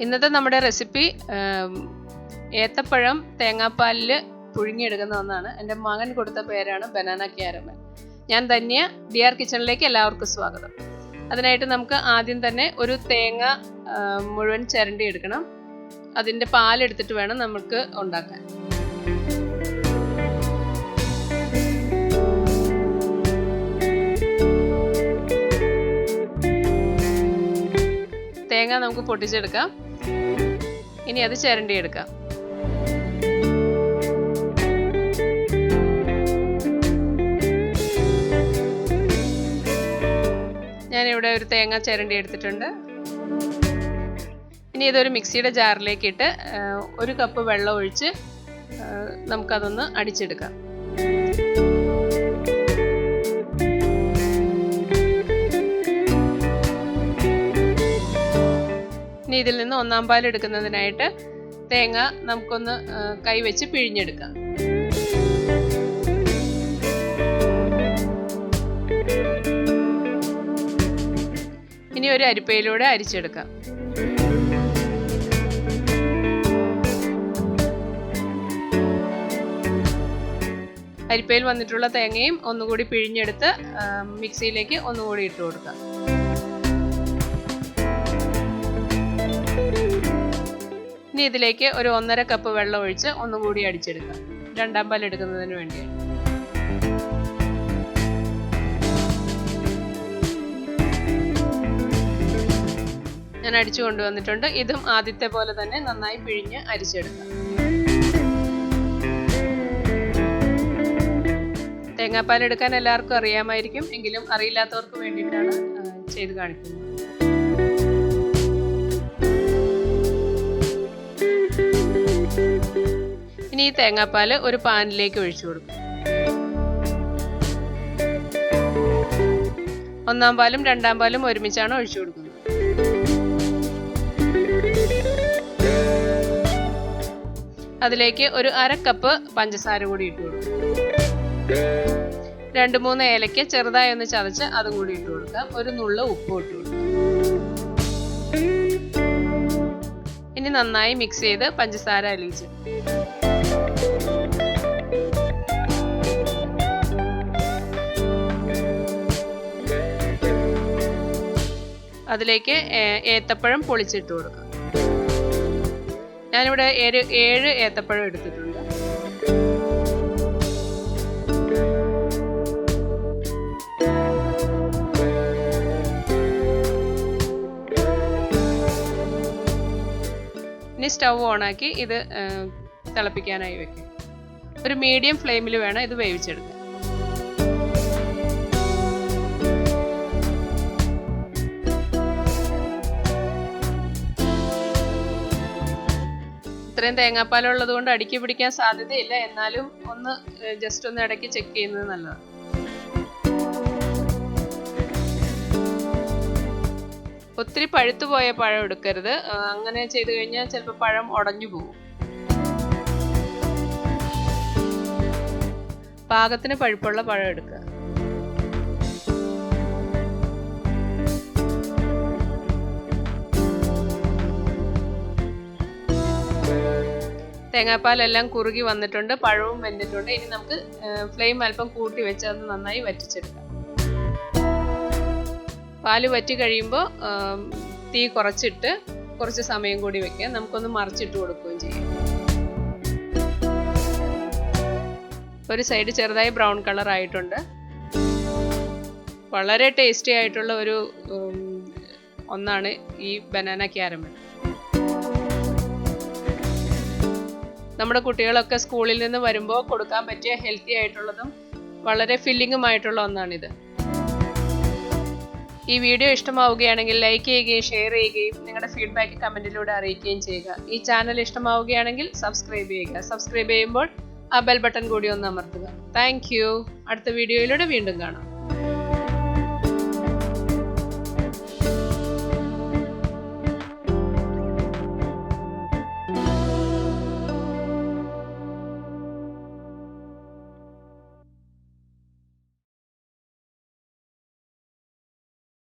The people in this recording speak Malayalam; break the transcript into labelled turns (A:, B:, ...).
A: ഇന്നത്തെ നമ്മുടെ റെസിപ്പി ഏത്തപ്പഴം തേങ്ങാപ്പാലിൽ പുഴുങ്ങിയെടുക്കുന്ന ഒന്നാണ്. എൻ്റെ മകൻ കൊടുത്ത പേരാണ് ബനാന ക്യാരമൽ. ഞാൻ ധന്യ, ഡിയർ കിച്ചണിലേക്ക് എല്ലാവർക്കും സ്വാഗതം. അതിനായിട്ട് നമുക്ക് ആദ്യം തന്നെ ഒരു തേങ്ങ മുഴുവൻ ചിരണ്ടി എടുക്കണം. അതിൻ്റെ പാലെടുത്തിട്ട് വേണം നമുക്ക് ഉണ്ടാക്കാൻ. തേങ്ങ നമുക്ക് പൊട്ടിച്ചെടുക്കാം. ഇനി അത് ചിരണ്ടിയെടുക്കാം. ഞാനിവിടെ ഒരു തേങ്ങ ചിരണ്ടി എടുത്തിട്ടുണ്ട്. ഇനി ഇതൊരു മിക്സിയുടെ ജാറിലേക്ക് ഇട്ട് 1 കപ്പ് വെള്ളം ഒഴിച്ച് നമുക്കതൊന്ന് അടിച്ചെടുക്കാം. ഇനി ഇതിൽ നിന്ന് 1/4 പാൽ എടുക്കുന്നതിനായിട്ട് തേങ്ങ നമുക്കൊന്ന് കൈവച്ച് പിഴിഞ്ഞെടുക്കാം. ഇനി ഒരു അരിപ്പയിലൂടെ അരിച്ചെടുക്കാം. അരിപ്പയിൽ വന്നിട്ടുള്ള തേങ്ങയും ഒന്നുകൂടി പിഴിഞ്ഞെടുത്ത് മിക്സിയിലേക്ക് ഒന്നുകൂടി ഇട്ട് കൊടുക്കാം. ഇനി ഇതിലേക്ക് ഒരു 1/2 കപ്പ് വെള്ളം ഒഴിച്ച് ഒന്നുകൂടി അടിച്ചെടുക്കാം. 2/2 പാൽ എടുക്കുന്നതിന് വേണ്ടിയാണ്. ഞാൻ അടിച്ചു കൊണ്ടുവന്നിട്ടുണ്ട്. ഇതും ആദ്യത്തെ പോലെ തന്നെ നന്നായി പിഴിഞ്ഞ് അരിച്ചെടുക്കാം. തേങ്ങാപ്പാൽ എടുക്കാൻ എല്ലാവർക്കും അറിയാമായിരിക്കും, എങ്കിലും അറിയില്ലാത്തവർക്ക് വേണ്ടിയിട്ടാണ് ചെയ്ത് കാണിക്കുന്നത്. ഇനി ഈ തേങ്ങാപ്പാൽ ഒരു പാനിലേക്ക് ഒഴിച്ചു കൊടുക്കും. 1/4 പാലും 2/2 പാലും ഒരുമിച്ചാണ് ഒഴിച്ചു കൊടുക്കുന്നത്. അതിലേക്ക് ഒരു 1/2 കപ്പ് പഞ്ചസാര കൂടി ഇട്ട് കൊടുക്കും. 2-3 ഏലക്ക ചെറുതായി ഒന്ന് ചതച്ച് അതും കൂടി ഇട്ട് കൊടുക്കാം. ഒരു നുള്ള് ഉപ്പ് ഇട്ട് കൊടുക്കാം. ഇനി നന്നായി മിക്സ് ചെയ്ത് പഞ്ചസാര അലിയിച്ച് അതിലേക്ക് ഏത്തപ്പഴം പൊളിച്ചിട്ട് കൊടുക്കാം. ഞാനിവിടെ 7 ഏത്തപ്പഴം എടുത്തിട്ടുണ്ട്. ഇനി സ്റ്റൗ ഓണാക്കി ഇത് തിളപ്പിക്കാനായി വെക്കാം. ഒരു മീഡിയം ഫ്ലെയിമിൽ വേണം ഇത് വേവിച്ചെടുക്കാൻ. ഇത്രയും തേങ്ങാപ്പാലുള്ളത് കൊണ്ട് അടുക്കി പിടിക്കാൻ സാധ്യതയില്ല. എന്നാലും ജസ്റ്റ് ഒന്ന് ഇടയ്ക്ക് ചെക്ക് ചെയ്യുന്നത് നല്ലതാണ്. ഒത്തിരി പഴുത്തു പോയ പഴം എടുക്കരുത്. അങ്ങനെ ചെയ്തു കഴിഞ്ഞാൽ ചിലപ്പോൾ പഴം ഉടഞ്ഞു പോകും. പാകത്തിന് പഴുപ്പുള്ള പഴം എടുക്കുക. തേങ്ങാപ്പാലെല്ലാം കുറുകി വന്നിട്ടുണ്ട്, പഴവും വെന്തിട്ടുണ്ട്. ഇനി നമുക്ക് ഫ്ലെയിം അല്പം കൂട്ടി വെച്ച് അത് നന്നായി വറ്റിച്ചെടുക്കാം. പാല് വറ്റി കഴിയുമ്പോൾ തീ കുറച്ചിട്ട് കുറച്ച് സമയം കൂടി വെക്കാം. നമുക്കൊന്ന് മറിച്ചിട്ട് കൊടുക്കുകയും ചെയ്യാം. ഒരു സൈഡ് ചെറുതായി ബ്രൗൺ കളർ ആയിട്ടുണ്ട്. വളരെ ടേസ്റ്റി ആയിട്ടുള്ള ഒരു ഒന്നാണ് ഈ ബനാന ക്യാരമൽ. നമ്മുടെ കുട്ടികളൊക്കെ സ്കൂളിൽ നിന്ന് വരുമ്പോൾ കൊടുക്കാൻ പറ്റിയ ഹെൽത്തി ആയിട്ടുള്ളതും വളരെ ഫില്ലിങ്ങുമായിട്ടുള്ള ഒന്നാണിത്. ഈ വീഡിയോ ഇഷ്ടമാവുകയാണെങ്കിൽ ലൈക്ക് ചെയ്യുകയും ഷെയർ ചെയ്യുകയും നിങ്ങളുടെ ഫീഡ്ബാക്ക് കമൻറ്റിലൂടെ അറിയിക്കുകയും ചെയ്യുക. ഈ ചാനൽ ഇഷ്ടമാവുകയാണെങ്കിൽ സബ്സ്ക്രൈബ് ചെയ്യുക. സബ്സ്ക്രൈബ് ചെയ്യുമ്പോൾ ആ ബെൽ ബട്ടൺ കൂടി ഒന്ന് അമർത്തുക. Thank you. അടുത്ത വീഡിയോയിലൂടെ വീണ്ടും കാണാം.